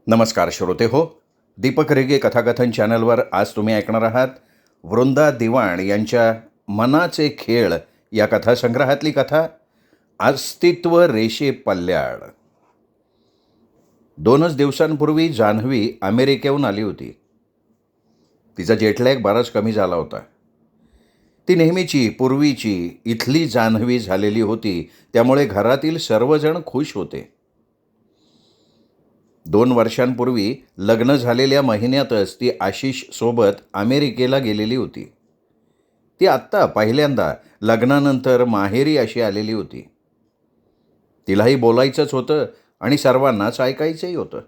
नमस्कार श्रोते हो. दीपक रेगे कथाकथन चॅनलवर आज तुम्ही ऐकणार आहात वृंदा दिवाण यांच्या मनाचे खेळ या कथासंग्रहातली कथा अस्तित्व रेषे पल्ल्याड. 2च दिवसांपूर्वी जान्हवी अमेरिकेहून आली होती. तिचा जेटलॅग बराच कमी झाला होता. ती नेहमीची पूर्वीची इथली जान्हवी झालेली होती, त्यामुळे घरातील सर्वजण खुश होते. 2 वर्षांपूर्वी लग्न झालेल्या महिन्यातच ती आशिष सोबत अमेरिकेला गेलेली होती. ती आत्ता पहिल्यांदा लग्नानंतर माहेरी अशी आलेली होती. तिलाही बोलायचंच होतं आणि सर्वांनाच ऐकायचंही होतं.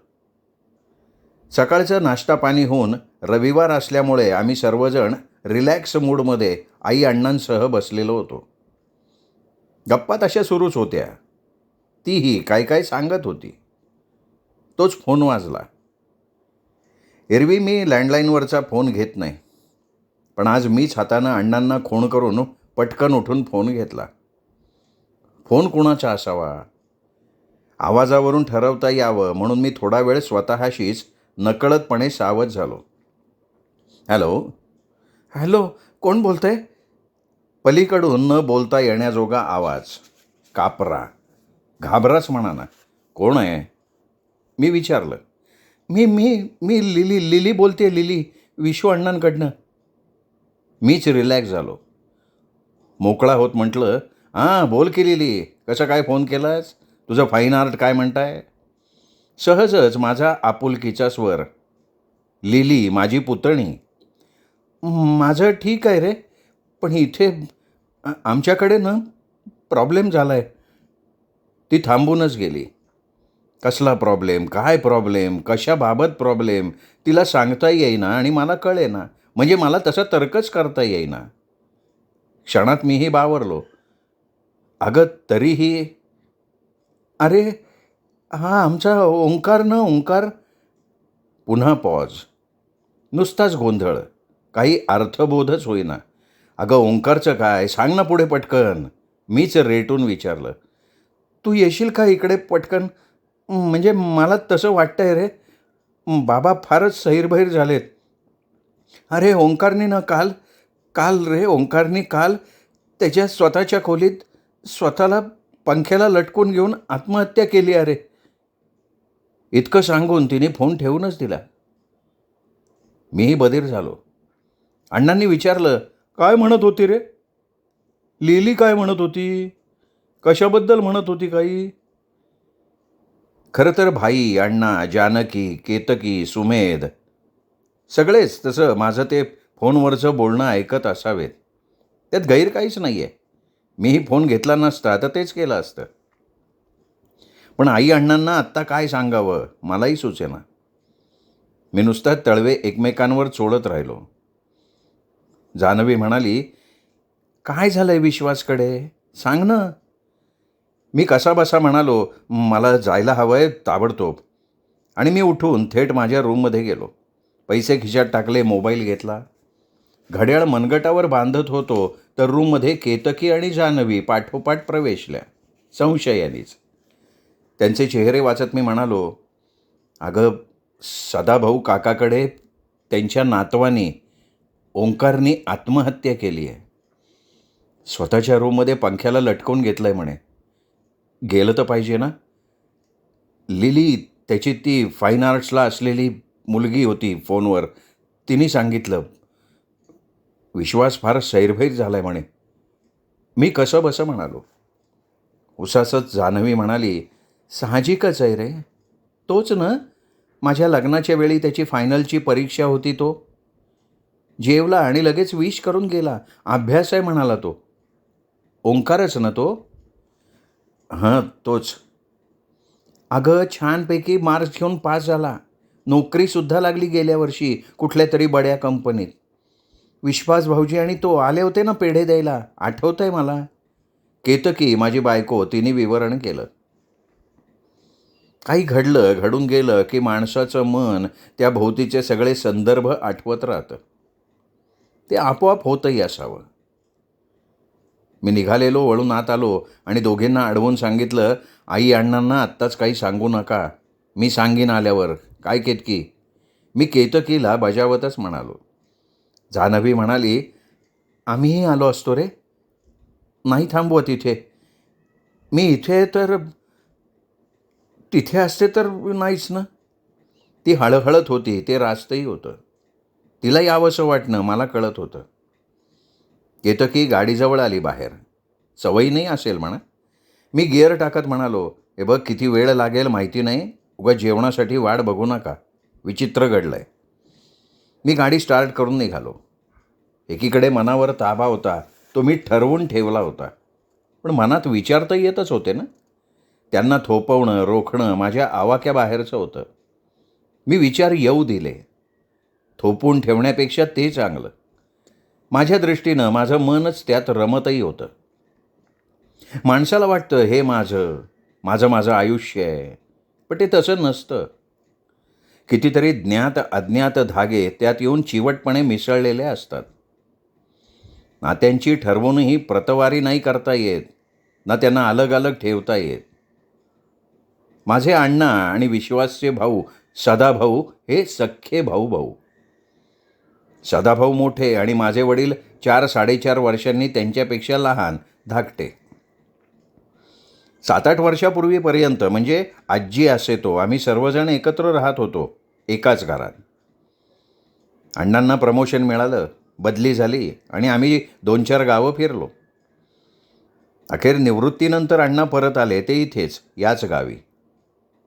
सकाळचं नाश्ता पाणी होऊन रविवार असल्यामुळे आम्ही सर्वजण रिलॅक्स मूडमध्ये आई अण्णांसह बसलेलो होतो. गप्पा तशा सुरूच होत्या. तीही काय काय सांगत होती. तोच फोन वाजला. एरवी मी लँडलाईनवरचा फोन घेत नाही, पण आज मीच हातानं अण्णांना खूण करून पटकन उठून फोन घेतला. फोन कुणाचा असावा, आवाजावरून ठरवता यावं म्हणून मी थोडा वेळ स्वतःशीच नकळतपणे सावध झालो. हॅलो हॅलो कोण बोलतंय? पलीकडून न बोलता येण्याजोगा आवाज. कापरा, घाबराच म्हणा ना. कोण आहे? मी विचारलं. मी मी मी लिली बोलते, लिली, विशू अण्णांकडनं. मीच रिलॅक्स झालो. मोकळा होत म्हटलं, हां बोल की लिली, कसं काय फोन केलास? तुझं फाईन आर्ट काय म्हणताय? सहजच माझा आपुलकीचा स्वर. लिली माझी पुतणी. माझं ठीक आहे रे, पण इथे आमच्याकडे ना प्रॉब्लेम झाला आहे. ती थांबूनच गेली. कसला प्रॉब्लेम, काय प्रॉब्लेम, कशाबाबत प्रॉब्लेम तिला सांगता येईना आणि मला कळेना. म्हणजे मला तसा तर्कच करता येईना. क्षणात मीही बावरलो. अगं तरीही, अरे हा आमचा ओंकार ना, ओंकार. पुन्हा पॉज. नुसताच गोंधळ. काही अर्थबोधच होईना. अगं ओंकारचं काय, सांग ना पुढे पटकन. मीच रेटून विचारलं. तू येशील का इकडे पटकन? म्हणजे मला तसं वाटतंय रे. बाबा फारच सैरभैर झालेत. अरे ओंकारने ना काल काल रे ओंकारने काल त्याच्या स्वतःच्या खोलीत स्वतःला पंख्याला लटकून घेऊन आत्महत्या केली. अरे इतकं सांगून तिने फोन ठेवूनच दिला. मीही बधीर झालो. अण्णांनी विचारलं, काय म्हणत होती रे? लिली काय म्हणत होती? कशाबद्दल म्हणत होती काही? खरं तर भाई, अण्णा, जानकी, केतकी, सुमेध सगळेच तसं माझं ते फोनवरचं बोलणं ऐकत असावेत. त्यात गैर काहीच नाही आहे. मीही फोन घेतला नसता तर तेच केलं असतं. पण आई अण्णांना आत्ता काय सांगावं मलाही सुचेना. मी नुसता तळवे एकमेकांवर चोळत राहिलो. जान्हवी म्हणाली, काय झालंय विश्वासकडे, सांग ना. मी कसाबसा म्हणालो, मला जायला हवंय ताबडतोब. आणि मी उठून थेट माझ्या रूममध्ये गेलो. पैसे खिशात टाकले, मोबाईल घेतला. घड्याळ मनगटावर बांधत होतो तर रूममध्ये केतकी आणि जान्हवी पाठोपाठ प्रवेशल्या, संशयानेच. त्यांचे चेहरे वाचत मी म्हणालो, अगं सदाभाऊ काकाकडे त्यांच्या नातवानी ओंकारनी आत्महत्या केली आहे. स्वतःच्या रूममध्ये पंख्याला लटकवून घेतलं आहे म्हणे. गेलं तर पाहिजे ना. लिली त्याची ती फाईन आर्ट्सला असलेली मुलगी होती फोनवर. तिने सांगितलं. विश्वास फार सैरभैर झाला आहे म्हणे. मी कसं बसं म्हणालो. उसासच जान्हवी म्हणाली, साहजिकच आहे रे. तोच ना, माझ्या लग्नाच्या वेळी त्याची फायनलची परीक्षा होती तो. जेवला आणि लगेच विश करून गेला. अभ्यास आहे म्हणाला तो. ओंकारच ना तो? हां तोच. अगं छानपैकी मार्क्स घेऊन पास झाला. नोकरीसुद्धा लागली गेल्या वर्षी कुठल्या तरी बड्या कंपनीत. विश्वास भाऊजी आणि तो आले होते ना पेढे द्यायला, आठवतं आहे मला. केतकी माझी बायको, तिने विवरण केलं. काही घडलं, घडून गेलं की माणसाचं मन त्या भोवतीचे सगळे संदर्भ आठवत राहतं. ते आपोआप होतंही असावं. मी निघालेलो, वळून आत आलो आणि दोघींना अडवून सांगितलं, आई अण्णांना आत्ताच काही सांगू नका. मी सांगीन आल्यावर. काय केतकी? मी केतकीला बजावतच म्हणालो. जान्हवी म्हणाली, आम्हीही आलो असतो रे. नाही थांबवत इथे. मी इथे तर तिथे असते तर नाहीच ना. ती हळहळत होती, ते रास्तही होतं. तिला यावंसं वाटणं मला कळत होतं. केतकी गाडीजवळ आली बाहेर. सवयी नाही असेल म्हणा. मी गिअर टाकत म्हणालो, हे बघ किती वेळ लागेल माहिती नाही, उगा जेवणासाठी वाट बघू नका. विचित्र घडलंय. मी गाडी स्टार्ट करून निघालो. एकीकडे मनावर ताबा होता, तो मी ठरवून ठेवला होता. पण मनात विचार तर येतच होते ना. त्यांना थोपवणं, रोखणं माझ्या आवाक्याबाहेरचं होतं. मी विचार येऊ दिले. थोपवून ठेवण्यापेक्षा ते चांगलं. माझ्या दृष्टीनं माझं मनच त्यात रमतही होतं. माणसाला वाटतं हे माझं माझं माझं आयुष्य आहे. पण ते तसं नसतं. कितीतरी ज्ञात अज्ञात धागे त्यात येऊन चिवटपणे मिसळलेले असतात. नात्यांची ठरवूनही प्रतवारी नाही करता येत, ना त्यांना अलग अलग ठेवता येत. माझे अण्णा आणि विश्वासचे भाऊ सदाभाऊ हे सख्खे भाऊ भाऊ. सदाभाऊ मोठे आणि माझे वडील 4-4.5 वर्षांनी त्यांच्यापेक्षा लहान, धाकटे. 7-8 वर्षापूर्वीपर्यंत म्हणजे आजी असे तो आम्ही सर्वजण एकत्र राहत होतो एकाच घरात. अण्णांना प्रमोशन मिळालं, बदली झाली आणि आम्ही 2-4 गावं फिरलो. अखेर निवृत्तीनंतर अण्णा परत आले, ते इथेच याच गावी,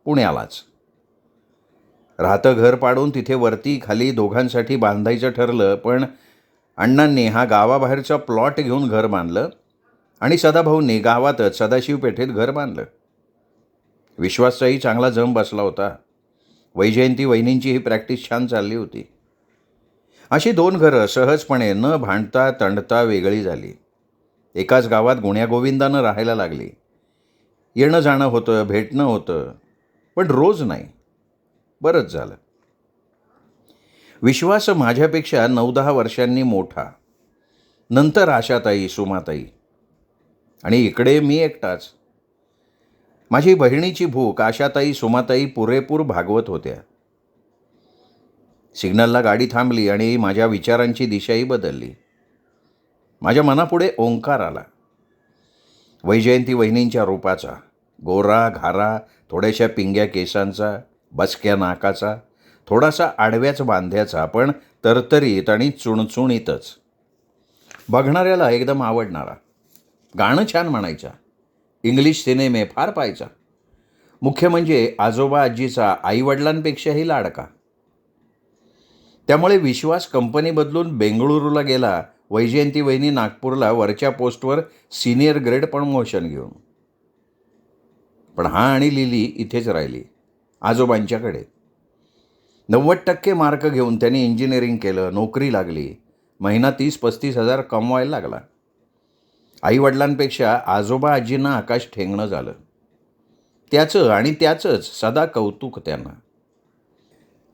पुण्यालाच. राहतं घर पाडून तिथे वरती खाली दोघांसाठी बांधायचं ठरलं. पण अण्णांनी हा गावाबाहेरचा प्लॉट घेऊन घर बांधलं आणि सदाभाऊंनी गावातच सदाशिव पेठेत घर बांधलं. विश्वासचाही चांगला जम बसला होता. वैजयंती वहिनींची ही प्रॅक्टिस छान चालली होती. अशी 2 घरं सहजपणे न भांडता तंडता वेगळी झाली. एकाच गावात गुण्यागोविंदानं राहायला लागली. येणं जाणं होतं, भेटणं होतं, पण रोज नाही. बरंच झालं. विश्वास माझ्यापेक्षा 9-10 वर्षांनी मोठा. नंतर आशाताई, सुमाताई आणि इकडे मी एकटाच. माझी बहिणीची भूक आशाताई, सुमाताई पुरेपूर भागवत होत्या. सिग्नलला गाडी थांबली आणि माझ्या विचारांची दिशाही बदलली. माझ्या मनापुढे ओंकार आला. वैजयंती वहिनींच्या रूपाचा, गोरा घारा, थोड्याशा पिंग्या केसांचा, बसक्या नाकाचा, थोडासा आडव्याच बांध्याचा, पण तरतरीत आणि चुणचुणीतच. बघणाऱ्याला एकदम आवडणारा. गाणं छान म्हणायचा. इंग्लिश सिनेमे फार पाहायचा. मुख्य म्हणजे आजोबा आजीचा आईवडिलांपेक्षाही लाडका. त्यामुळे विश्वास कंपनी बदलून बेंगळुरूला गेला. वैजयंती वहिनी नागपूरला वरच्या पोस्टवर सिनियर ग्रेड प्रमोशन घेऊन. पण हा आणि लिली इथेच राहिली, आजोबांच्याकडे. 90% मार्क घेऊन त्यांनी इंजिनिअरिंग केलं, नोकरी लागली. महिना 30-35 हजार कमवायला लागला. आईवडिलांपेक्षा आजोबा आजींना आकाश ठेंगणं झालं. त्याचं आणि त्याचंच सदा कौतुक त्यांना.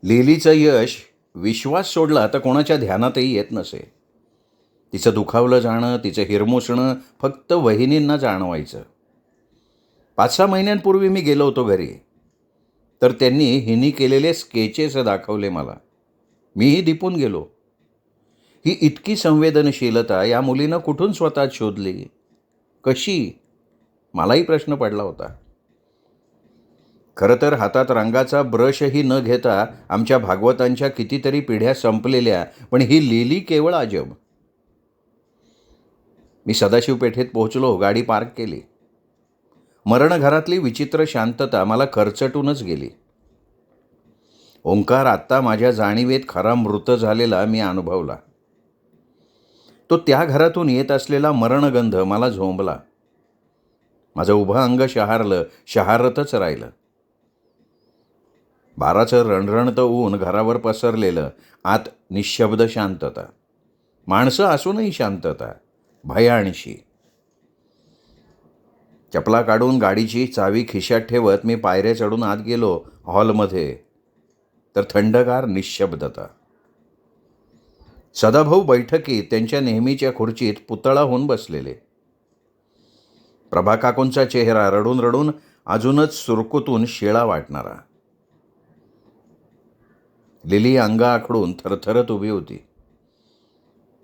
लिलीचं यश विश्वास सोडला तर कोणाच्या ध्यानातही येत नसे. तिचं दुखावलं जाणं, तिचं हिरमुसणं फक्त वहिनींना जाणवायचं. 5-6 महिन्यांपूर्वी मी गेलो होतो घरी, तर त्यांनी हिनी केलेले स्केचेस दाखवले मला. मीही दिपून गेलो. ही इतकी संवेदनशीलता या मुलीनं कुठून स्वतःत शोधली? कशी? मलाही प्रश्न पडला होता. खरं तर हातात रंगाचा ब्रशही न घेता आमच्या भागवतांच्या कितीतरी पिढ्या संपलेल्या, पण ही लिली केवळ अजब. मी सदाशिव पेठेत पोहोचलो, गाडी पार्क केली. मरणघरातली विचित्र शांतता मला खरचटूनच गेली. ओंकार आत्ता माझ्या जाणीवेत खरा मृत झालेला मी अनुभवला. तो त्या घरातून येत असलेला मरणगंध मला झोंबला. माझं उभं अंग शहारतच राहिलं. 12चं रणरणतं ऊन घरावर पसरलेलं, आत निशब्द शांतता. माणसं असूनही शांतता, भयाणशी. चपला काढून गाडीची चावी खिशात ठेवत मी पायऱ्या चढून आत गेलो हॉलमध्ये, तर थंडगार निशब्दता. सदाभाऊ बैठकीत त्यांच्या नेहमीच्या खुर्चीत पुतळा होऊन बसलेले. प्रभाकाकूंचा चेहरा रडून रडून अजूनच सुरकुतून शिळा वाटणारा. लिली अंगा आखडून थरथरत उभी होती.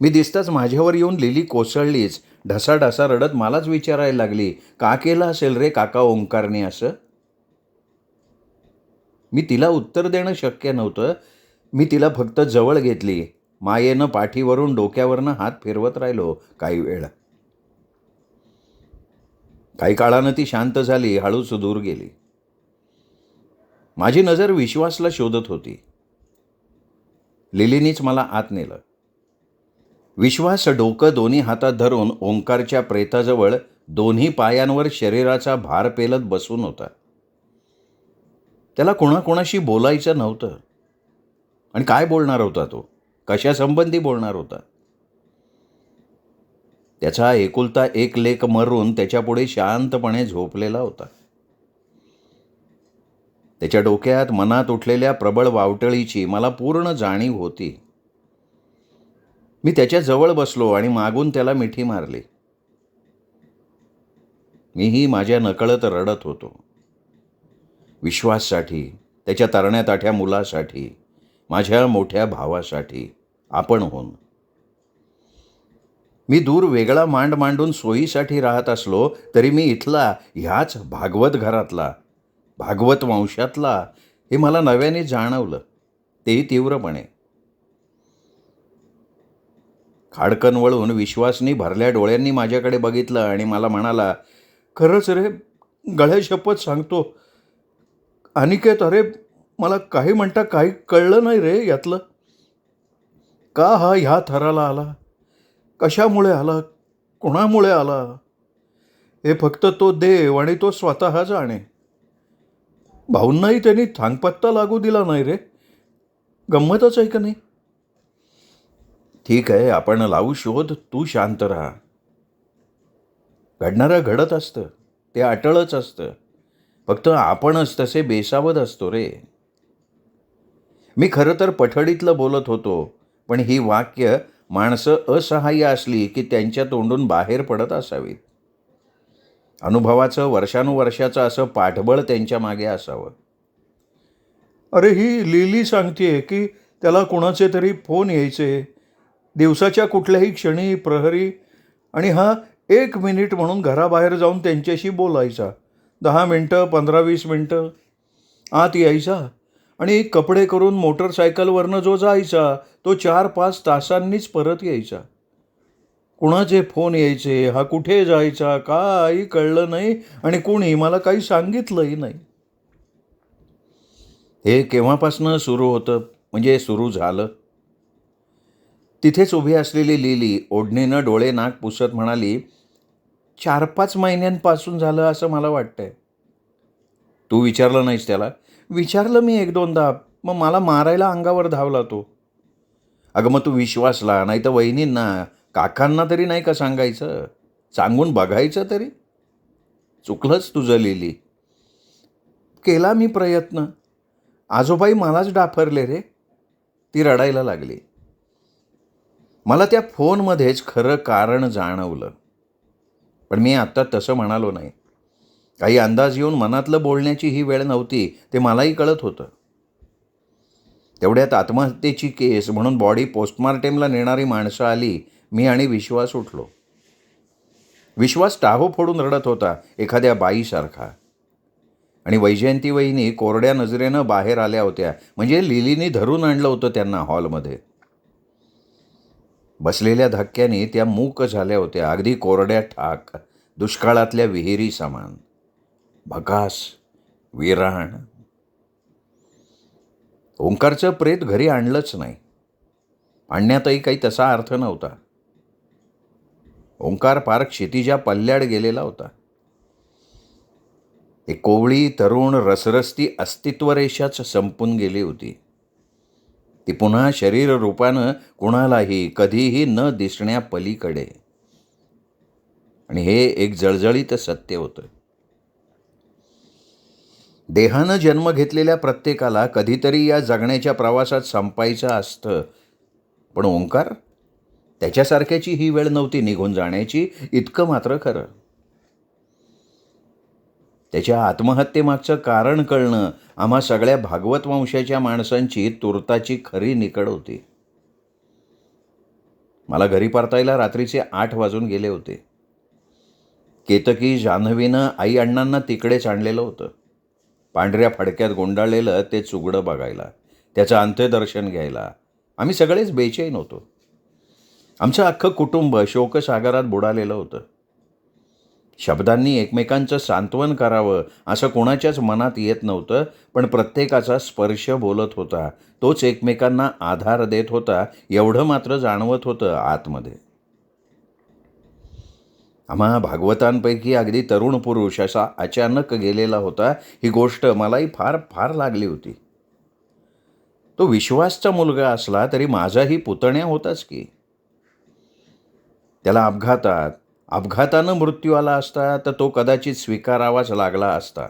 मी दिसताच माझ्यावर येऊन लिली कोसळलीच. ढसाढसा रडत मलाच विचारायला लागली, का केलं असेल रे काका ओंकारने असं? मी तिला उत्तर देणं शक्य नव्हतं. मी तिला फक्त जवळ घेतली. मायेनं पाठीवरून डोक्यावरनं हात फिरवत राहिलो काही वेळ. काही काळानं ती शांत झाली, हळूच दूर गेली. माझी नजर विश्वासला शोधत होती. लिलीनीच मला आत नेलं. विश्वास डोकं दोन्ही हातात धरून ओंकारच्या प्रेताजवळ दोन्ही पायांवर शरीराचा भार पेलत बसून होता. त्याला कोणाकोणाशी बोलायचं नव्हतं. आणि काय बोलणार होता तो? कशासंबंधी बोलणार होता? त्याचा एकुलता एक लेक मरून त्याच्यापुढे शांतपणे झोपलेला होता. त्याच्या डोक्यात मनात उठलेल्या प्रबळ वावटळीची मला पूर्ण जाणीव होती. मी त्याच्या जवळ बसलो आणि मागून त्याला मिठी मारली. मीही माझ्या नकळत रडत होतो. विश्वाससाठी, त्याच्या तरण्या-ताठ्या मुलासाठी, माझ्या मोठ्या भावासाठी, आपणहून. मी दूर वेगळा मांड मांडून सोयीसाठी राहत असलो तरी मी इथला, ह्याच भागवत घरातला, भागवत वंशातला, हे मला नव्याने जाणवलं, तेही तीव्रपणे. खाडकन वळून विश्वासनी भरल्या डोळ्यांनी माझ्याकडे बघितलं आणि मला म्हणाला, खरंच रे, गळ्या शपथ सांगतो अनिकेत, अरे मला काही म्हणता काही कळलं नाही रे यातलं. का हा ह्या थराला आला, कशामुळे आला, कोणामुळे आला, हे फक्त तो देव आणि तो स्वतः जाणे. भाऊंनाही त्यांनी थांगपत्ता लागू दिला नाही रे. गंमतच आहे का नाही? ठीक आहे, आपण लावू शोध, तू शांत राहा. घडणारं घडत असतं, ते अटळच असतं. फक्त आपणच तसे बेसावध असतो रे. मी खरं तर पठडीतलं बोलत होतो, पण ही वाक्य माणसं असहाय्य असली की त्यांच्या तोंडून बाहेर पडत असावीत. अनुभवाचं वर्षानुवर्षाचं असं पाठबळ त्यांच्या मागे असावं. अरे ही लिली सांगतेय की त्याला कोणाचे तरी फोन यायचे दिवसाच्या कुठल्याही क्षणी, प्रहरी, आणि हा 1 मिनिट म्हणून घराबाहेर जाऊन त्यांच्याशी बोलायचा. 10 मिनटं, 15-20 मिनटं आत यायचा आणि कपडे करून मोटरसायकलवरनं जो जायचा तो 4-5 तासांनीच परत यायचा. कुणाचे फोन यायचे, हा कुठे जायचा, काही कळलं नाही आणि कुणी मला काही सांगितलंही नाही. हे केव्हापासनं सुरू होतं, म्हणजे सुरू झालं? तिथेच उभी असलेली लिली ओढणीनं डोळे नाक पुसत म्हणाली, 4-5 महिन्यांपासून झालं असं मला वाटतंय. तू विचारलं नाहीस त्याला? विचारलं मी 1-2दा, मग मला मारायला अंगावर धावला तो. अगं मग तू विश्वासला, नाही तर वहिनींना, काकांना तरी नाही का सांगायचं? सांगून बघायचं तरी? चुकलंच तुझं लिली. केला मी प्रयत्न. आजोबाई मलाच डाफरले रे. ती रडायला लागली. मला त्या फोनमध्येच खरं कारण जाणवलं. पण मी आत्ता तसं म्हणालो नाही. काही अंदाज येऊन मनातलं बोलण्याची ही वेळ नव्हती, ते मलाही कळत होतं. तेवढ्यात आत्महत्येची केस म्हणून बॉडी पोस्टमार्टेमला नेणारी माणसं आली. मी आणि विश्वास उठलो. विश्वास टाहो फोडून रडत होता, एखाद्या बाईसारखा. आणि वैजयंती वहिनी कोरड्या नजरेनं बाहेर आल्या होत्या, म्हणजे लिलीनी धरून आणलं होतं त्यांना हॉलमध्ये. बसलेल्या धक्क्याने त्या मूक झाल्या होत्या, अगदी कोरड्या ठाक, दुष्काळातल्या विहिरी समान, भकास, विराण. ओंकारचं प्रेत घरी आणलंच नाही. आणण्यातही काही तसा अर्थ नव्हता. ओंकार पार क्षितिजा पल्ल्याड गेलेला होता. एक कोवळी, तरुण, रसरसती अस्तित्वरेषाच संपून गेली होती. ती पुन्हा शरीर रूपानं कुणालाही कधीही न दिसण्या पलीकडे. आणि हे एक जळजळीत सत्य होतं. देहानं जन्म घेतलेल्या प्रत्येकाला कधीतरी या जगण्याच्या प्रवासात संपायचं असतं. पण ओंकार, त्याच्यासारख्याची ही वेळ नव्हती निघून जाण्याची, इतकं मात्र खरं. त्याच्या आत्महत्येमागचं कारण कळणं आम्हा सगळ्या भागवत वंशाच्या माणसांची तुर्ताची खरी निकड होती. मला घरी परतायला रात्रीचे 8 वाजून गेले होते. केतकी जान्हवीनं आई अण्णांना तिकडेच आणलेलं होतं. पांढऱ्या फडक्यात गुंडाळलेलं ते चुगडं बघायला, त्याचं अंत्यदर्शन घ्यायला आम्ही सगळेच बेचैन होतो. आमचं अख्खं कुटुंब शोकसागरात बुडालेलं होतं. शब्दांनी एकमेकांचं सांत्वन करावं असं कोणाच्याच मनात येत नव्हतं, पण प्रत्येकाचा स्पर्श बोलत होता, तोच एकमेकांना आधार देत होता, एवढं मात्र जाणवत होतं आतमध्ये. आम्हा भागवतांपैकी अगदी तरुण पुरुष असा अचानक गेलेला होता, ही गोष्ट मलाही फार फार लागली होती. तो विश्वासचा मुलगा असला तरी माझाही पुतण्या होताच की. त्याला अपघातानं मृत्यू आला असता तर तो कदाचित स्वीकारावाच लागला असता.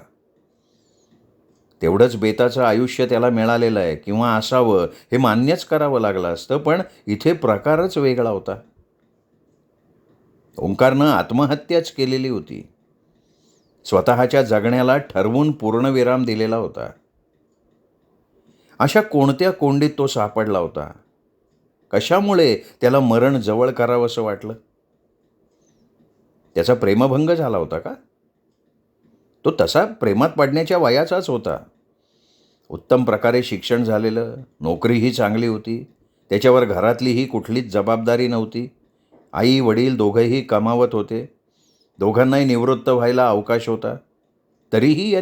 तेवढंच बेताचं आयुष्य त्याला मिळालेलं आहे किंवा असावं हे मान्यच करावं लागलं असतं, पण इथे प्रकारच वेगळा होता. ओंकारनं आत्महत्याच केलेली होती. स्वतःच्या जगण्याला ठरवून पूर्णविराम दिलेला होता. अशा कोणत्या कोंडीत तो सापडला होता? कशामुळे त्याला मरण जवळ करावंसं वाटलं? त्याचा प्रेमभंग झाला होता का? तो तसा प्रेमात पडण्याच्या वयाचाच होता. उत्तम प्रकारे शिक्षण झालेलं, नोकरीही चांगली होती, त्याच्यावर घरातलीही कुठलीच जबाबदारी नव्हती. आई वडील दोघंही कमावत होते, दोघांनाही निवृत्त व्हायला अवकाश होता. तरीही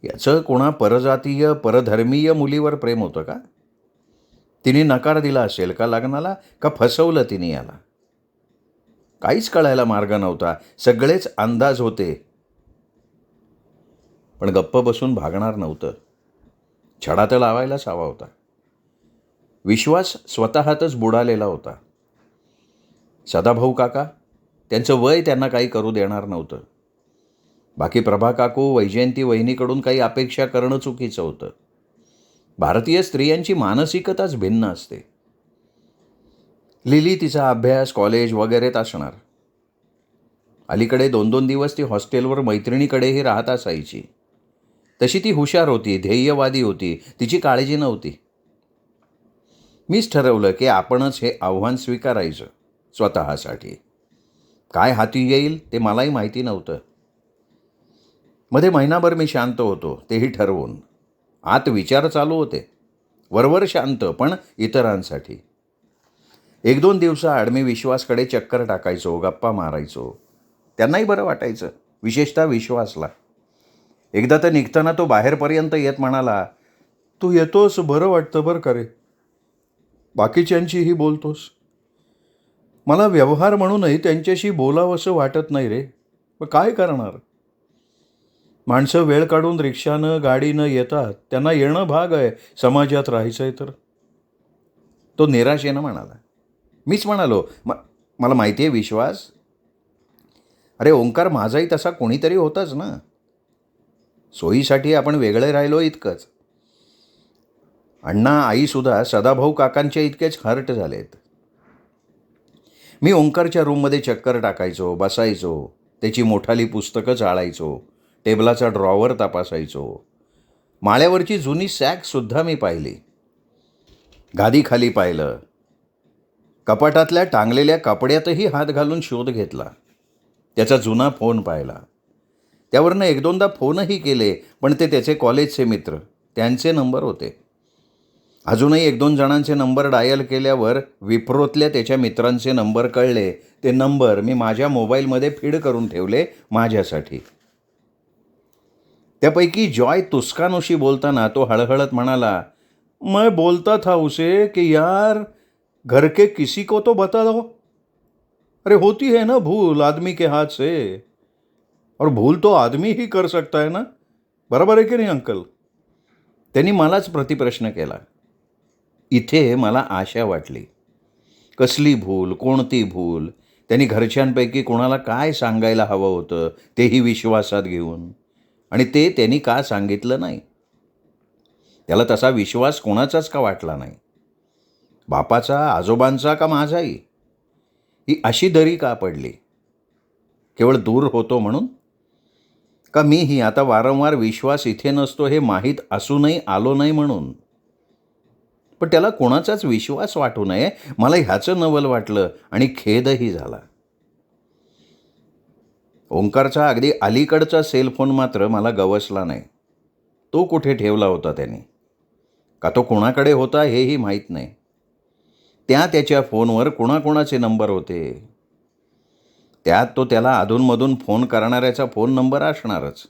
याचं कोणा परजातीय परधर्मीय मुलीवर प्रेम होतं का? तिने नकार दिला असेल का लग्नाला, का फसवलं तिने याला? काहीच कळायला मार्ग नव्हता. सगळेच अंदाज होते, पण गप्प बसून भागणार नव्हतं. छडा तर लावायलाच हवा होता. विश्वास स्वतःतच बुडालेला होता. सदाभाऊ काका, त्यांचं वय त्यांना काही करू देणार नव्हतं. बाकी प्रभा काकू, वैजयंती वहिनीकडून काही अपेक्षा करणं चुकीचं होतं. भारतीय स्त्रियांची मानसिकताच भिन्न असते. लिली तिचा अभ्यास, कॉलेज वगैरेत असणार. अलीकडे 2-2 दिवस ती हॉस्टेलवर मैत्रिणीकडेही राहत असायची. तशी ती हुशार होती, ध्येयवादी होती, तिची काळजी नव्हती. मीच ठरवलं की आपणच हे आव्हान स्वीकारायचं स्वतःसाठी. काय हाती येईल ते मलाही माहिती नव्हतं. मध्ये महिनाभर मी शांत होतो, तेही ठरवून. आत विचार चालू होते, वरवर शांत, पण इतरांसाठी. 1-2 दिवसाआड मी विश्वासकडे चक्कर टाकायचो, गप्पा मारायचो. त्यांनाही बरं वाटायचं, विशेषतः विश्वासला. एकदा तर निघताना तो बाहेरपर्यंत येत म्हणाला, "तू येतोस बरं वाटतं बरं का रे. बाकीच्यांशीही बोलतोस. मला व्यवहार म्हणूनही त्यांच्याशी बोलावंसं वाटत नाही रे. मग काय करणार? माणसं वेळ काढून रिक्षानं गाडीनं येतात, त्यांना येणं भाग आहे, समाजात राहायचं आहे तर." तो निराशेनं म्हणाला. मीच म्हणालो, मला माहिती आहे विश्वास. अरे ओंकार, माझाही तसा कोणीतरी होताच ना. सोयीसाठी आपण वेगळे राहिलो इतकंच. अण्णा आईसुद्धा सदाभाऊ काकांच्या इतकेच हर्ट झालेत. मी ओंकारच्या रूममध्ये चक्कर टाकायचो, बसायचो, त्याची मोठाली पुस्तकं चाळायचो, टेबलाचा ड्रॉवर तपासायचो. माळ्यावरची जुनी सॅकसुद्धा मी पाहिली. गादीखाली पाहिलं. कपाटातल्या टांगलेल्या कपड्यातही हात घालून शोध घेतला. त्याचा जुना फोन पाहिला. त्यावरनं 1-2दा फोनही केले, पण ते त्याचे कॉलेजचे मित्र, त्यांचे नंबर होते. अजूनही 1-2 जणांचे नंबर डायल केल्यावर विप्रोतल्या त्याच्या मित्रांचे नंबर कळले. ते नंबर मी माझ्या मोबाईलमध्ये फीड करून ठेवले माझ्यासाठी. त्यापैकी जॉय तुस्कानोशी बोलताना तो हळहळत म्हणाला, "मैं बोलता था उसे कि यार घर के किसी को तो बता दो. अरे होती है ना भूल आदमी के हाथ से, और भूल तो आदमी ही कर सकता है ना. बरोबर आहे की नाही अंकल?" त्यांनी मलाच प्रतिप्रश्न केला. इथे मला आशा वाटली. कसली भूल, कोणती भूल? त्यांनी घरच्यांपैकी कोणाला काय सांगायला हवं होतं, तेही विश्वासात घेऊन. आणि ते त्यांनी का सांगितलं नाही? त्याला तसा विश्वास कोणाचाच का वाटला नाही? बापाचा, आजोबांचा का माझाही? ही अशी दरी का पडली? केवळ दूर होतो म्हणून? का मीही आता वारंवार विश्वास इथे नसतो हे माहीत असूनही आलो नाही म्हणून? पण त्याला कोणाचाच विश्वास वाटू नये मला ह्याचं नवल वाटलं आणि खेदही झाला. ओंकारचा अगदी अलीकडचा सेलफोन मात्र मला गवसला नाही. तो कुठे ठेवला होता त्याने, का तो कोणाकडे होता हेही माहीत नाही. त्याच्या फोनवर कोणाकोणाचे नंबर होते. त्यात तो त्याला अधूनमधून फोन करणाऱ्याचा फोन नंबर असणारच.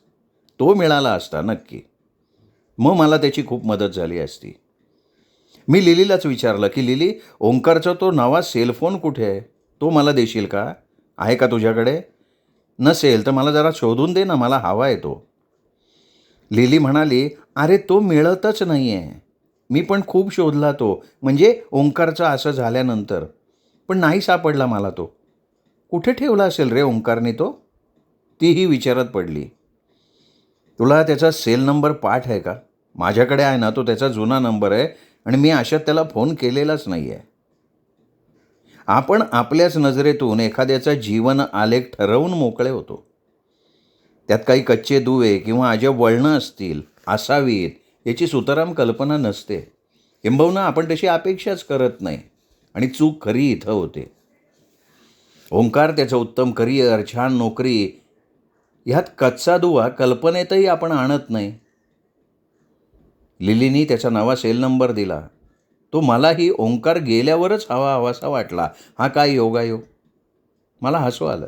तो मिळाला असता नक्की. मग मला त्याची खूप मदत झाली असती. मी लिलीलाच विचारलं की लिली, ओंकारचा तो नवा सेलफोन कुठे आहे? तो मला देशील का? आहे का तुझ्याकडे? नसेल तर मला जरा शोधून दे ना, मला हवा आहे तो. लिली म्हणाली, अरे तो मिळतच नाही आहे. मी पण खूप शोधला तो, म्हणजे ओंकारचा असं झाल्यानंतर, पण नाही सापडला मला तो. कुठे ठेवला असेल रे ओंकारने तो? तीही विचारत पडली. तुला त्याचा सेल नंबर पाठ आहे का? माझ्याकडे आहे ना, तो त्याचा जुना नंबर आहे आणि मी अशात त्याला फोन केलेलाच नाही आहे. आपण आपल्याच नजरेतून एखाद्याचा जीवन आलेख ठरवून मोकळे होतो. त्यात काही कच्चे दुवे किंवा अजब वळणं असतील, असावीत, याची सुतराम कल्पना नसते. किंबहुना आपण तशी अपेक्षाच करत नाही आणि चूक खरी इथं होते. ओंकार त्याचं उत्तम करिअर, छान नोकरी, ह्यात कच्चा दुवा कल्पनेतही आपण आणत नाही. लिलीनी त्याचा नवा सेल नंबर दिला. तो मलाही ओंकार गेल्यावरच हवासा वाटला. हा काय योगायोग. मला हसू आलं.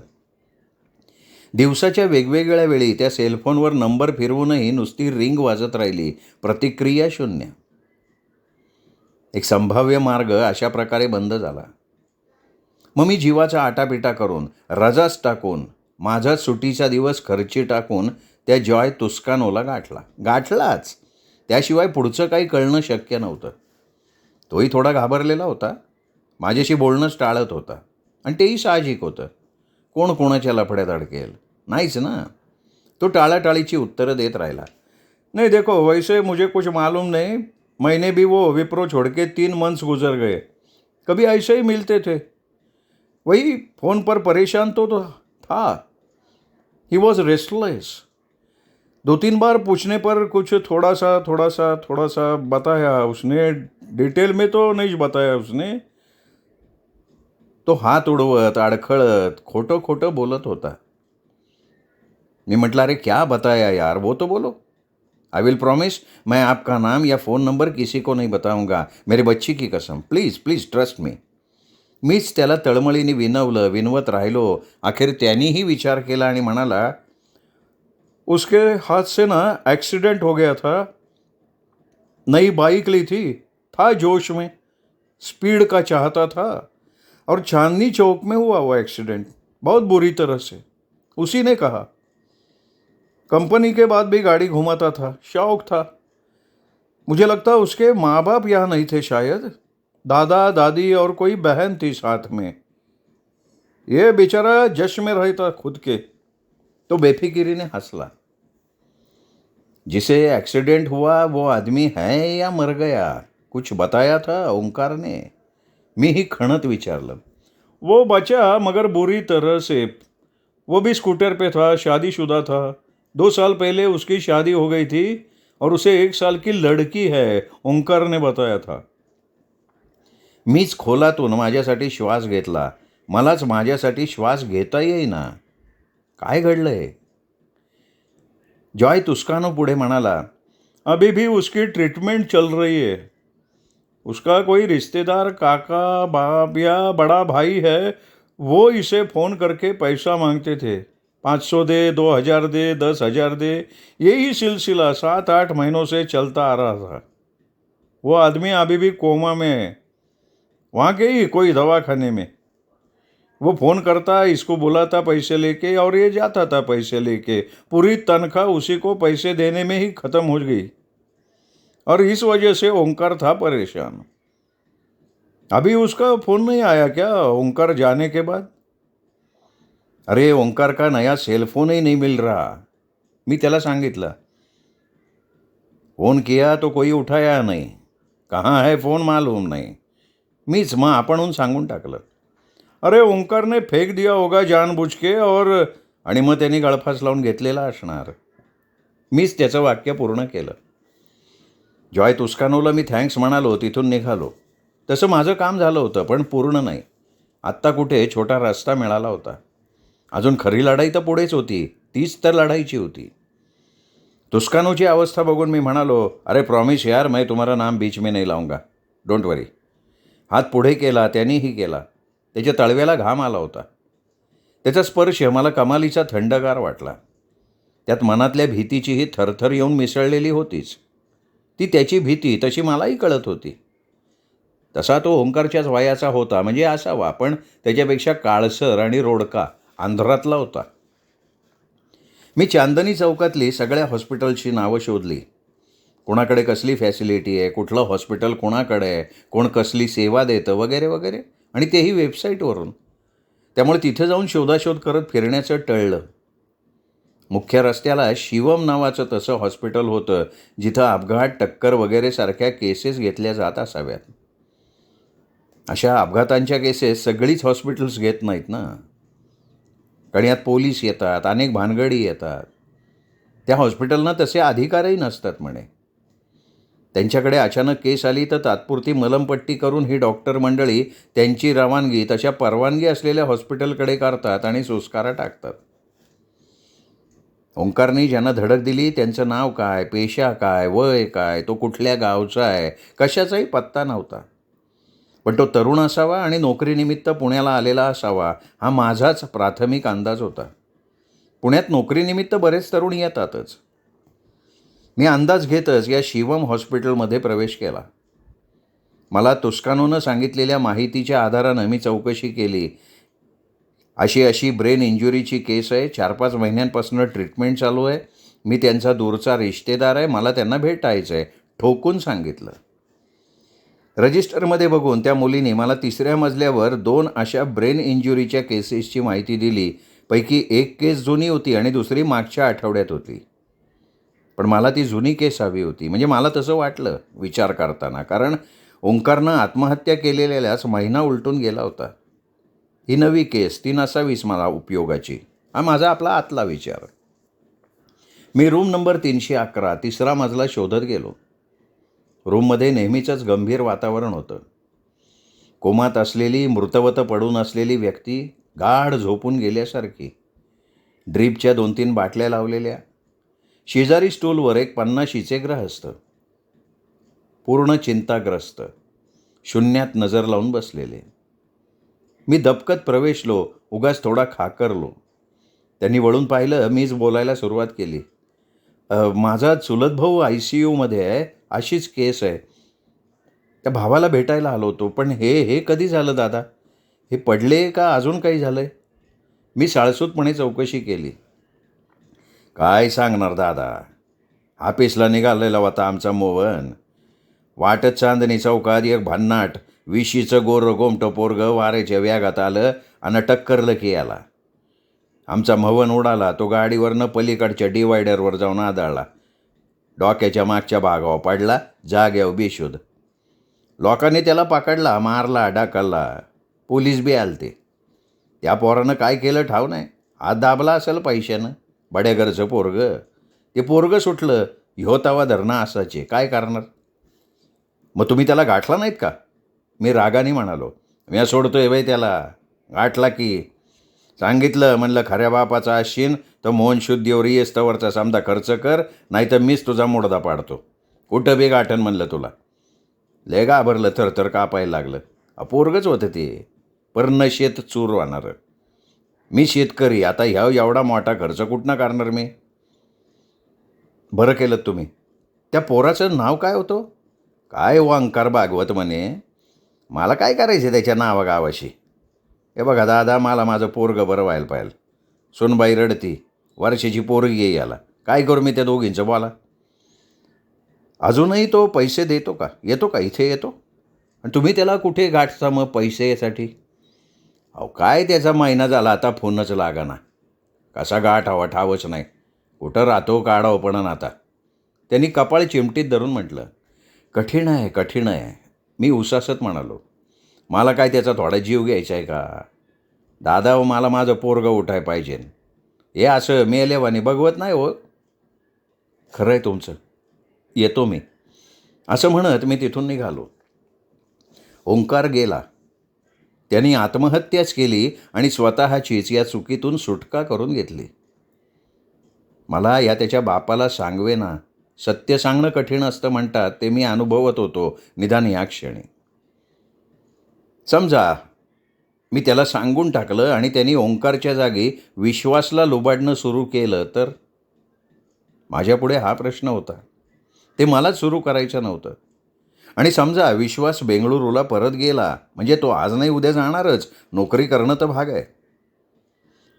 दिवसाच्या वेगवेगळ्या वेळी त्या सेलफोनवर नंबर फिरवूनही नुसती रिंग वाजत राहिली, प्रतिक्रिया शून्य. एक संभाव्य मार्ग अशा प्रकारे बंद झाला. मग मी जीवाचा आटापिटा करून, रजाच टाकून, माझा सुटीचा दिवस खर्ची टाकून त्या जॉय तुस्कानोला गाठलाच. त्याशिवाय पुढचं काही कळणं शक्य नव्हतं. तोही थोडा घाबरलेला होता. माझ्याशी बोलणंच टाळत होता आणि तेही साहजिक होतं. कोण कोणाच्या लफड्यात अडकेल? नाहीच ना. तो टाळाटाळीची उत्तरं देत राहिला. नहीं देखो, वैसे मुझे कुछ मालूम नहीं. महीने भी वो विप्रो छोड़ के 3 मंथ्स गुजर गए. कभी ऐसे ही मिलते थे. वही फ़ोन पर परेशान तो था. He was restless. 2-3 बार पूछने पर कुछ थोड़ा सा बताया उसने. डिटेल में तो नहीं बताया उसने. तो हात उडवत, अडखळत, खोटं बोलत होता. मी म्हटलं, अरे क्या बताया यार, वो तो बोलो. आई विल प्रॉमिस मैं आपका नाम या फ़ोन नंबर किसी को नहीं बताऊंगा. मेरे बच्ची की कसम. Please trust me. मीच त्याला तळमळीने विनवत राहिलो. अखेर त्यानेही विचार केला आणि म्हणाला, उसके हाथ से ना एक्सीडेंट हो गया था. नई बाइक ली थी. था जोश में. स्पीड का चाहता था और चांदनी चौक में हुआ वो एक्सीडेंट. बहुत बुरी तरह से. उसी ने कहा. कंपनी के बाद भी गाड़ी घुमाता था. शौक था. मुझे लगता उसके माँ बाप यहाँ नहीं थे शायद. दादा दादी और कोई बहन थी साथ में. ये बेचारा जश में रहता खुद के. तो बेफिकिरी ने हंसला. जिसे एक्सीडेंट हुआ वो आदमी है या मर गया? कुछ बताया था ओंकार ने? मी ही खणत विचारलं. वो बचा मगर बुरी तरह से. वो भी स्कूटर पे था, शादीशुदा था. 2 साल पहले उसकी शादी हो गई थी और उसे 1 साल की लड़की है, ओंकार ने बताया था. मीच खोलातून माझ्यासाठी श्वास घेतला. मलाच माझ्यासाठी श्वास घेता येईना. काय घडलंय? जॉय तुस्कानो पुढे म्हणाला, अभी भी उसकी ट्रीटमेंट चल रही है. उसका कोई रिश्तेदार, काका, बाप या बड़ा भाई है, वो इसे फ़ोन करके पैसा मांगते थे. 500 दे, 2000 दे, 10,000 दे. यही सिलसिला 7-8 महीनों से चलता आ रहा था. वो आदमी अभी भी कोमा में है, वहाँ के ही कोई दवाखाने में. वो फ़ोन करता, इसको बुलाता पैसे लेके और ये जाता था पैसे लेके. पूरी तनख्वाह उसी को पैसे देने में ही ख़त्म हो गई और इस वजह से ओंकार था परेशान. अभी उसका फ़ोन नहीं आया क्या ओंकार जाने के बाद? अरे ओंकार का नया सेलफोन ही नहीं मिल रहा. मी त्याला सांगितलं. फ़ोन किया तो कोई उठाया नहीं. कहाँ है फ़ोन मालूम नहीं. मीच मग आपणहून सांगून टाकलं. अरे ओंकार ने फेक दिया होगा जानबूझ के और आणि मग त्यांनी गळफास लावून घेतलेला असणार. मीच त्याचं वाक्य पूर्ण केलं. जॉय तुस्कानोला मी थँक्स म्हणालो, तिथून निघालो. तसं माझं काम झालं होतं, पण पूर्ण नाही. आत्ता कुठे छोटा रस्ता मिळाला होता. अजून खरी लढाई तर पुढेच होती. तीच तर लढायची होती. तुस्कानोची अवस्था बघून मी म्हणालो, अरे प्रॉमिस यार, मैं तुम्हारा नाम बीच में नहीं लाऊंगा, डोंट वरी. हात पुढे केला, त्यानेही केला. त्याच्या तळव्याला घाम आला होता. त्याचा स्पर्श मला कमालीचा थंडगार वाटला. त्यात मनातल्या भीतीचीही थरथर येऊन मिसळलेली होतीच. ती त्याची भीती तशी मलाही कळत होती. तसा तो ओंकारच्याच वयाचा होता, म्हणजे असावा, पण त्याच्यापेक्षा काळसर आणि रोडका, आंध्रातला होता. मी चांदणी चौकातली सगळ्या हॉस्पिटलची नावं शोधली. कोणाकडे कसली फॅसिलिटी आहे, कुठलं हॉस्पिटल कोणाकडे आहे, कोण कसली सेवा देतं, वगैरे वगैरे, आणि तेही वेबसाईटवरून. त्यामुळे तिथं जाऊन शोधाशोध करत फिरण्याचं टळलं. मुख्य रस्त्याला शिवम नावाचं तसं हॉस्पिटल होतं, जिथं अपघात, टक्कर वगैरे सारख्या केसेस घेतल्या जात असाव्यात. अशा अपघातांच्या केसेस सगळीच हॉस्पिटल्स घेत नाहीत ना, कारण यात पोलीस येतात, अनेक भानगडी येतात. त्या हॉस्पिटलना तसे अधिकारही नसतात म्हणे. त्यांच्याकडे अचानक केस आली तर तात्पुरती मलमपट्टी करून ही डॉक्टर मंडळी त्यांची रवानगी तशा परवानगी असलेल्या हॉस्पिटलकडे करतात आणि सुस्कारा टाकतात. ओंकारने ज्यांना धडक दिली त्यांचं नाव काय, पेशा काय, वय काय, तो कुठल्या गावचा आहे, कशाचाही पत्ता नव्हता. पण तो तरुण असावा आणि नोकरीनिमित्त पुण्याला आलेला असावा, हा माझाच प्राथमिक अंदाज होता. पुण्यात नोकरीनिमित्त बरेच तरुण येतातच. मी अंदाज घेतच या शिवम हॉस्पिटलमध्ये प्रवेश केला. मला तुस्कानोनं सांगितलेल्या माहितीच्या आधारानं मी चौकशी केली. अशी अशी ब्रेन इंजुरीची केस आहे, 4-5 महिन्यांपासून ट्रीटमेंट चालू आहे, मी त्यांचा दूरचा रिश्तेदार आहे, मला त्यांना भेटायचं आहे, ठोकून सांगितलं. रजिस्टरमध्ये बघून त्या मुलीने मला 3ऱ्या मजल्यावर 2 अशा ब्रेन इंजुरीच्या केसेसची माहिती दिली. पैकी एक केस जुनी होती आणि दुसरी मागच्या आठवड्यात होती. पण मला ती जुनी केस हवी होती, म्हणजे मला तसं वाटलं विचार करताना, कारण ओंकारनं आत्महत्या केलेल्यालाच महिना उलटून गेला होता. ही नवी केस ती नसावीच मला उपयोगाची, हा माझा आपला आतला विचार. मी रूम नंबर 311 3रा मजला शोधत गेलो. रूममध्ये नेहमीचंच गंभीर वातावरण होतं. कोमात असलेली, मृतवत पडून असलेली व्यक्ती गाढ झोपून गेल्यासारखी. ड्रीपच्या 2-3 बाटल्या लावलेल्या. शेजारी स्टूलवर एक 50शीचे ग्रहस्थ, पूर्ण चिंताग्रस्त, शून्यात नजर लावून बसलेले. मी दबकत प्रवेशलो, उगाच थोडा खाकरलो. त्यांनी वळून पाहिलं, मीच बोलायला सुरुवात केली. माझा चुलत भाऊ ICUमध्ये आहे, अशीच केस आहे. त्या भावाला भेटायला आलो होतो, पण हे कधी झालं दादा? हे पडले का अजून काही झालं आहे? मी साळसूतपणे चौकशी केली. काय सांगणार दादा, ऑफिसला निघालेला होता आमचा मोहन. वाटत चांदणी चौकात एक भन्नाट 20चं गोरं गोमटं पोरगं वाऱ्याच्या वेगात आलं आणि टक्करलं की याला. आमचा मोहन उडाला. तो गाडीवरनं पलीकडच्या डिवायडरवर जाऊन आदळला. डोक्याच्या मागच्या भागावर पडला, जाग्यावर बेशुद्ध. लोकांनी त्याला पकडला, मारला, ढकलला. पोलीस बी आलते. त्या पोरानं काय केलं ठाव नाही. हात दाबला असेल पैशानं. बड्याघरचं पोरगं. ते पोरगं सुटलं. ह्यो तवा धरणं असायचे, काय करणार? मग तुम्ही त्याला गाठला नाहीत का? मी रागाने म्हणालो. मी सोडतोय बाई त्याला. गाठला की. सांगितलं, म्हणलं खऱ्या बापाचा असशीन तर मोहन शुद्धीवर येस्तवरचा समजा खर्च कर, नाही तर मीच तुझा मोडदा पाडतो. कुठं बी गाठन म्हणलं तुला. लय घाबरलं, थरथर कापायला लागलं. पोरगंच होतं ते, पर नशेत चूर होणार. मी शेतकरी, आता एवढा मोठा खर्च कुठनं करणार मी? बरं केलं तुम्ही. त्या पोराचं नाव काय होतं? काय ओंकार भागवत म्हणे. मला काय करायचं त्याच्या नावागावाशी? हे बघा दादा, मला माझं पोरगं बरं व्हायला पाहिजे. सुनबाई रडती, वर्षाची पोरगी आहे याला. काय करू मी त्या दोघींचं बोला? अजूनही तो पैसे देतो का? येतो का? इथे येतो? आणि तुम्ही त्याला कुठे गाठता मग पैसेसाठी? अहो काय, त्याचा महिना झाला आता फोनच लागाना. कसा गाठावा ठावच नाही. कुठं राहतो काढावं पण आता. त्यांनी कपाळ चिमटीत धरून म्हटलं. कठीण आहे, कठीण आहे. मी उसासत म्हणालो. मला काय त्याचा थोडा जीव घ्यायचा आहे का? दादा, मला माझं पोरगं उठाय पाहिजे. हे असं मेलेवानी बघवत नाही हो. खरं आहे तुमचं, येतो मी, असं म्हणत मी तिथून निघालो. ओंकार गेला. त्यांनी आत्महत्याच केली आणि स्वतःचीच या चुकीतून सुटका करून घेतली. मला या त्याच्या बापाला सांगवेना. सत्य सांगणं कठीण असतं म्हणतात, ते मी अनुभवत होतो निदान या क्षणी. समजा मी त्याला सांगून टाकलं आणि त्यांनी ओंकारच्या जागी विश्वासला लुबाडणं सुरू केलं तर? माझ्यापुढे हा प्रश्न होता. ते मलाच सुरू करायचं नव्हतं. आणि समजा विश्वास बेंगळुरूला परत गेला, म्हणजे तो आज नाही उद्या जाणारच, नोकरी करणं तर भाग आहे.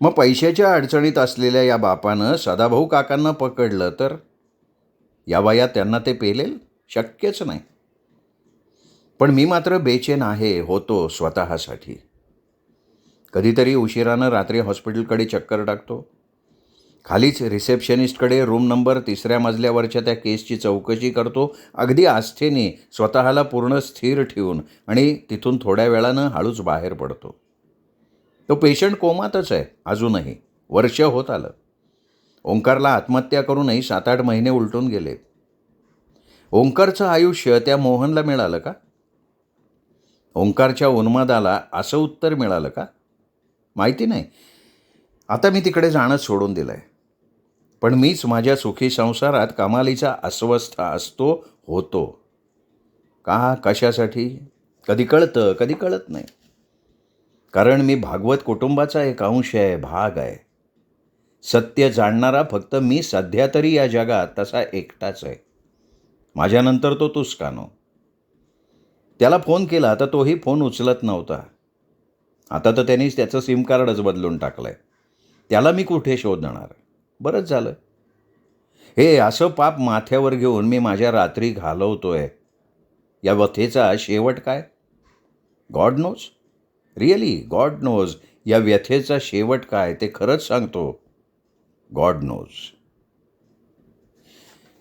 मग पैशाच्या अडचणीत असलेल्या या बापानं सदाभाऊ काकांना पकडलं तर? या वयात त्यांना ते पेलेल? शक्यच नाही. पण मी मात्र बेचैन होतो स्वतःसाठी. कधीतरी उशिरानं रात्री हॉस्पिटलकडे चक्कर टाकतो. खालीच रिसेप्शनिस्टकडे रूम नंबर 3ऱ्या मजल्यावरच्या त्या केसची चौकशी करतो, अगदी आस्थेने, स्वतःला पूर्ण स्थिर ठेवून, आणि तिथून थोड्या वेळानं हळूच बाहेर पडतो. तो पेशंट कोमातच आहे अजूनही. वर्ष होत आलं. ओंकारला आत्महत्या करूनही 7-8 महिने उलटून गेले. ओंकारचं आयुष्य त्या मोहनला मिळालं का? ओंकारच्या उन्मादाला असं उत्तर मिळालं का? माहिती नाही. आता मी तिकडे जाणं सोडून दिलं आहे. पण मीच माझ्या सुखी संसारात कमालीचा अस्वस्थ होतो. का, कशासाठी? कधी कळतं, कधी कळत नाही. कारण मी भागवत कुटुंबाचा एक अंश आहे, भाग आहे. सत्य जाणणारा फक्त मी सध्या तरी या जगात तसा एकटाच आहे. माझ्यानंतर तो तुस्कानो. त्याला फोन केला तर तोही फोन उचलत नव्हता. आता तर त्यांनीच त्याचं सिम कार्डच बदलून टाकलं आहे. त्याला मी कुठे शोधणार? बरंच झालं. हे असं पाप माथ्यावर घेऊन मी माझ्या रात्री घालवतोय. या व्यथेचा शेवट काय? God knows. Really God knows. या व्यथेचा शेवट काय ते खरंच सांगतो. God knows.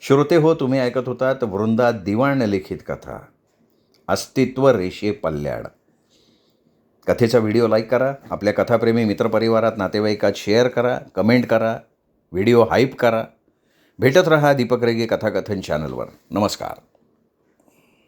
श्रोते हो, तुम्ही ऐकत होतात वृंदा दिवाण लिखित कथा, अस्तित्व रेषे पल्ल्याड. कथेचा व्हिडिओ लाईक करा. आपल्या कथाप्रेमी मित्रपरिवारात, नातेवाईकात शेअर करा, कमेंट करा, व्हिडिओ हाईप करा. भेटत रहा दीपक रेगे कथाकथन चॅनलवर. नमस्कार.